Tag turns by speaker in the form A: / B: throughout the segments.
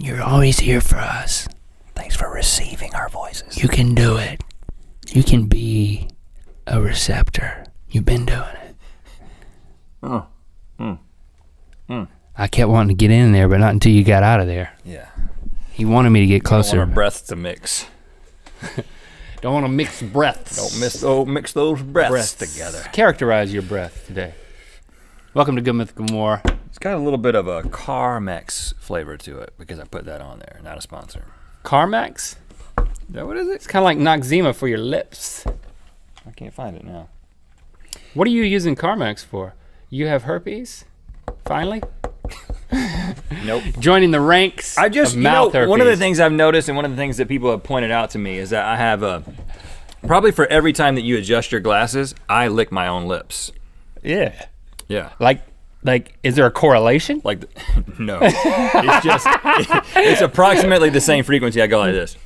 A: You're always here for us.
B: Thanks for receiving our voices.
A: You can do it. You can be a receptor. You've been doing it. I kept wanting to get in there, but not until you got out of there.
B: Yeah.
A: He wanted me to get closer.
B: Don't want our breaths to mix.
A: Don't want to mix breaths.
B: Don't mix those breaths together.
A: Characterize your breath today. Welcome to Good Mythical More.
B: It's got a little bit of a Carmex flavor to it because I put that on there. Not a sponsor.
A: Carmex?
B: Is that what is it?
A: It's kind of like Noxzema for your lips.
B: I can't find it now.
A: What are you using Carmex for? You have herpes? Finally?
B: Nope.
A: Joining the ranks of mouth herpes.
B: One of the things I've noticed and one of the things that people have pointed out to me is that I have probably for every time that you adjust your glasses, I lick my own lips.
A: Yeah.
B: Yeah.
A: Like, is there a correlation?
B: Like, no. It's just, it's approximately the same frequency. I go like this.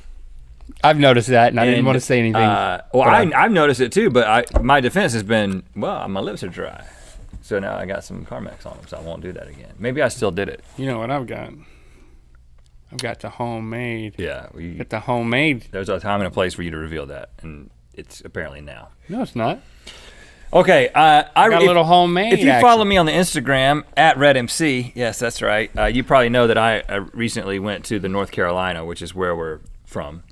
A: I've noticed that, and I didn't want to say anything.
B: I've noticed it too, but my defense has been, well, my lips are dry. So now I got some Carmex on them, so I won't do that again. Maybe I still did it.
A: You know what I've got? I've got the homemade.
B: Yeah.
A: Get the homemade.
B: There's a time and a place for you to reveal that, and it's apparently now.
A: No, it's not.
B: Okay,
A: I got a little homemade.
B: If you follow me on the Instagram @RedMC, yes, that's right. You probably know that I recently went to the North Carolina, which is where we're from.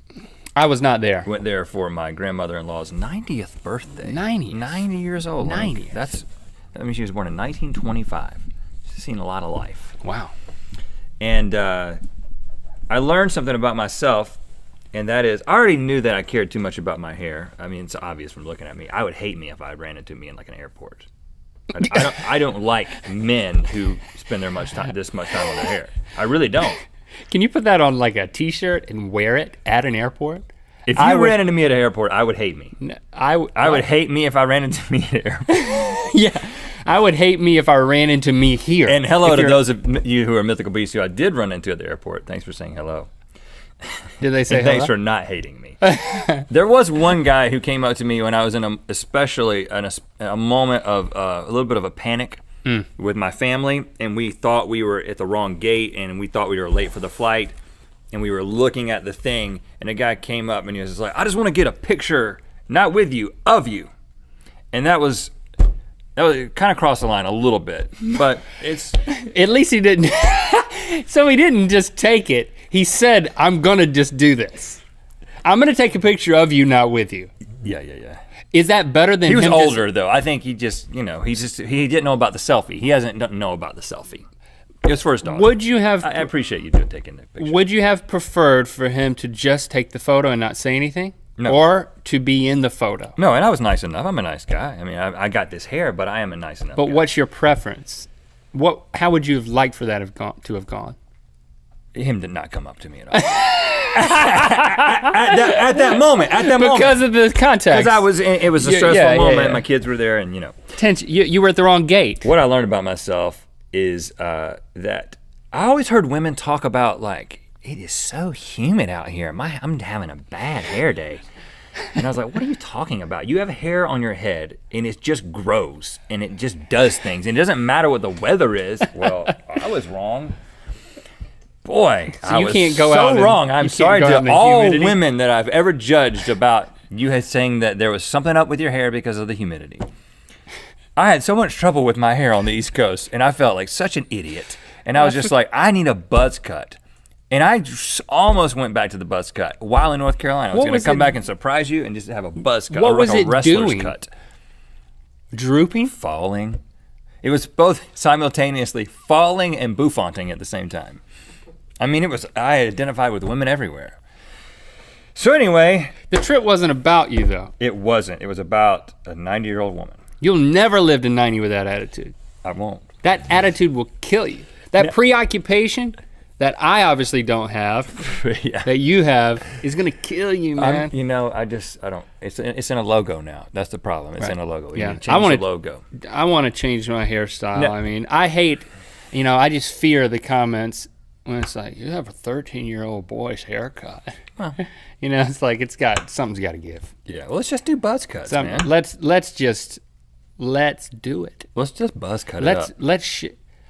A: I was not there.
B: Went there for my grandmother-in-law's 90th birthday.
A: 90.
B: 90 years old.
A: 90.
B: I mean, she was born in 1925. She's seen a lot of life.
A: Wow.
B: And I learned something about myself, and that is, I already knew that I cared too much about my hair. I mean, it's obvious from looking at me. I would hate me if I ran into me in like an airport. I don't like men who spend this much time on their hair. I really don't.
A: Can you put that on like a t-shirt and wear it at an airport?
B: If you ran into me at an airport, I would hate me.
A: I
B: would hate me if I ran into me at an airport.
A: Yeah, I would hate me if I ran into me here.
B: And hello to those of you who are mythical beasts who I did run into at the airport. Thanks for saying hello.
A: Did they say
B: and
A: hello?
B: Thanks for not hating me. There was one guy who came up to me when I was in a moment of a little bit of a panic with my family, and we thought we were at the wrong gate, and we thought we were late for the flight, and we were looking at the thing, and a guy came up and he was just like, I just want to get a picture, not with you, of you. And that was kind of crossed the line a little bit, but it's...
A: At least he didn't. So he didn't just take it. He said, I'm gonna just do this. I'm gonna take a picture of you, not with you.
B: Yeah.
A: Is that better than
B: he was
A: him
B: older though? I think he just, he didn't know about the selfie. He doesn't know about the selfie. It was for his daughter.
A: Would you have?
B: I appreciate you taking the picture.
A: Would you have preferred for him to just take the photo and not say anything?
B: No.
A: Or to be in the photo?
B: No, and I was nice enough. I'm a nice guy. I mean, I got this hair, but I am a nice enough guy.
A: But what's your preference? How would you have liked for that to have gone?
B: Him did not come up to me at all. at that moment.
A: Because of the context.
B: Because it was a stressful moment. My kids were there, and
A: Tension. You were at the wrong gate.
B: What I learned about myself is that I always heard women talk about like, it is so humid out here. I'm having a bad hair day. And I was like, what are you talking about? You have hair on your head and it just grows and it just does things. And it doesn't matter what the weather is. Well, I was wrong. Boy,
A: so
B: I
A: you
B: was
A: can't go
B: so
A: out
B: wrong. I'm sorry to
A: all
B: women that I've ever judged about you saying that there was something up with your hair because of the humidity. I had so much trouble with my hair on the East Coast and I felt like such an idiot. And I was just like, I need a buzz cut. And I almost went back to the buzz cut while in North Carolina. I was going to come back and surprise you and just have a buzz cut.
A: What was it doing?
B: Cut.
A: Drooping?
B: Falling. It was both simultaneously falling and bouffanting at the same time. I mean, I identified with women everywhere. So anyway.
A: The trip wasn't about you though.
B: It wasn't. It was about a 90-year-old woman.
A: You'll never live to 90 with that attitude.
B: I won't.
A: That attitude will kill you. That preoccupation that I obviously don't have, that you have, is gonna kill you, man.
B: I don't. It's in a logo now. That's the problem. It's in a logo. You need to change the logo.
A: I want to change my hairstyle.
B: No.
A: I mean, I hate, I just fear the comments when it's like, you have a 13-year-old boy's haircut. Well, it's like something's got to give.
B: Yeah. Well, let's just do buzz cuts, man.
A: Let's do it.
B: Let's just buzz cut it up.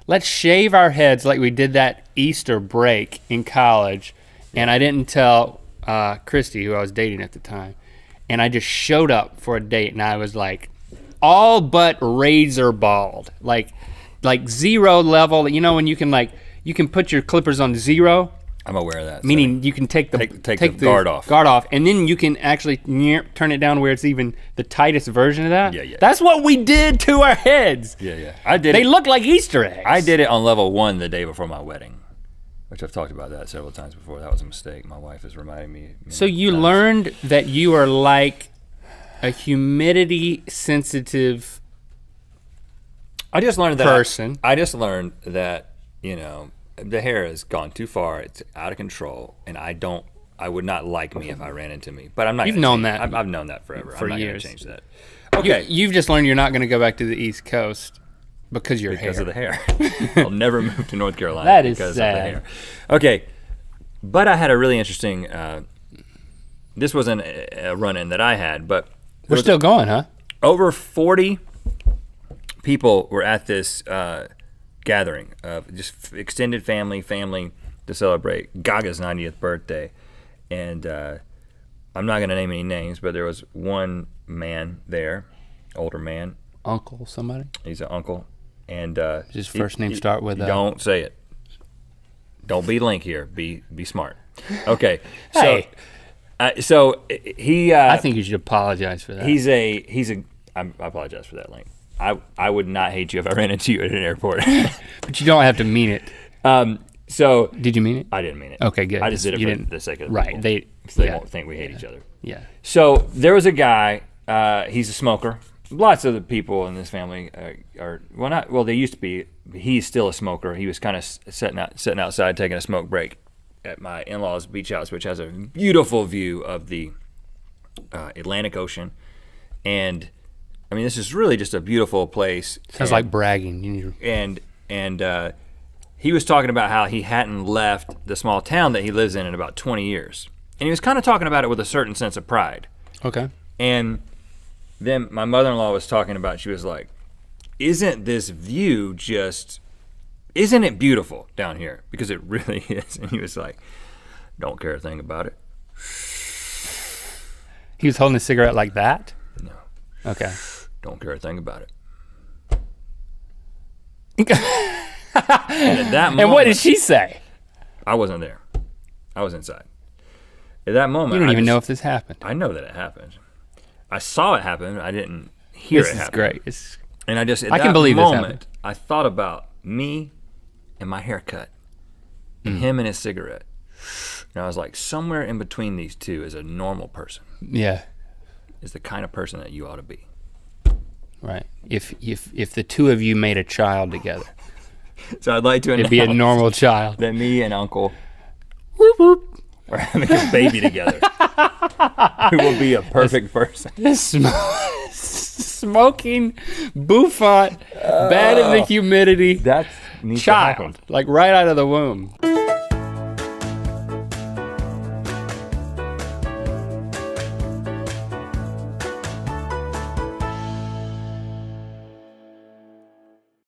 A: let's shave our heads like we did that Easter break in college. And I didn't tell Christy, who I was dating at the time. And I just showed up for a date, and I was like, all but razor bald, like 0 level. You know when you can put your clippers on 0.
B: I'm aware of that.
A: Meaning you can take the
B: guard off.
A: Guard off, and then you can actually turn it down where it's even the tightest version of that.
B: Yeah.
A: That's what we did to our heads.
B: Yeah. I did.
A: They look like Easter eggs.
B: I did it on level 1 the day before my wedding, which I've talked about that several times before. That was a mistake. My wife is reminding me.
A: So you learned that you are like a humidity sensitive.
B: I just learned that
A: person.
B: I just learned that the hair has gone too far. It's out of control, and I would not like me if I ran into me. But I'm not.
A: You've known that.
B: I've known that forever.
A: For
B: I'm not
A: years.
B: Gonna change that.
A: Okay. You've just learned you're not going to go back to the East Coast because of
B: the hair. I'll never move to North Carolina
A: That is
B: because
A: sad.
B: of the hair. Okay, but I had a really interesting. This wasn't a run-in that I had, but
A: we're still going, huh?
B: Over 40 people were at this gathering of just extended family to celebrate Gaga's 90th birthday. And I'm not going to name any names, but there was one man there, older man.
A: Uncle somebody?
B: He's an uncle. And
A: his first name start with
B: Don't say it. Don't be Link here. Be smart. Okay.
A: Hey.
B: So he.
A: I think you should apologize for that.
B: I apologize for that, Link. I would not hate you if I ran into you at an airport.
A: But you don't have to mean it.
B: So
A: did you mean it?
B: I didn't mean it.
A: Okay, good.
B: I just did it for the sake of the
A: right.
B: people. So they won't think we hate each other.
A: Yeah.
B: So there was a guy. He's a smoker. Lots of the people in this family they used to be. He's still a smoker. He was kind of sitting outside taking a smoke break at my in-laws' beach house, which has a beautiful view of the Atlantic Ocean. And I mean, this is really just a beautiful place.
A: Sounds like bragging.
B: And he was talking about how he hadn't left the small town that he lives in about 20 years. And he was kind of talking about it with a certain sense of pride.
A: Okay.
B: And then my mother-in-law was talking about, she was like, isn't this view isn't it beautiful down here? Because it really is. And he was like, don't care a thing about it.
A: He was holding a cigarette like that?
B: No.
A: Okay.
B: Don't care a thing about it. And at that moment,
A: and what did she say?
B: I wasn't there. I was inside. At that moment,
A: you don't even know if this happened.
B: I know that it happened. I saw it happen. I didn't hear it happen.
A: This is great.
B: And I
A: I can believe
B: moment,
A: this happened.
B: I thought about me and my haircut and him and his cigarette. And I was like, somewhere in between these two is a normal person.
A: Yeah.
B: Is the kind of person that you ought to be.
A: Right. If the two of you made a child together.
B: So I'd like to announce
A: it'd be a normal child.
B: that me and Uncle
A: Whoop, whoop.
B: are having a baby together. Who will be a perfect person.
A: Smoking, bouffant, bad in the humidity,
B: That needs to happen.
A: child, like right out of the womb.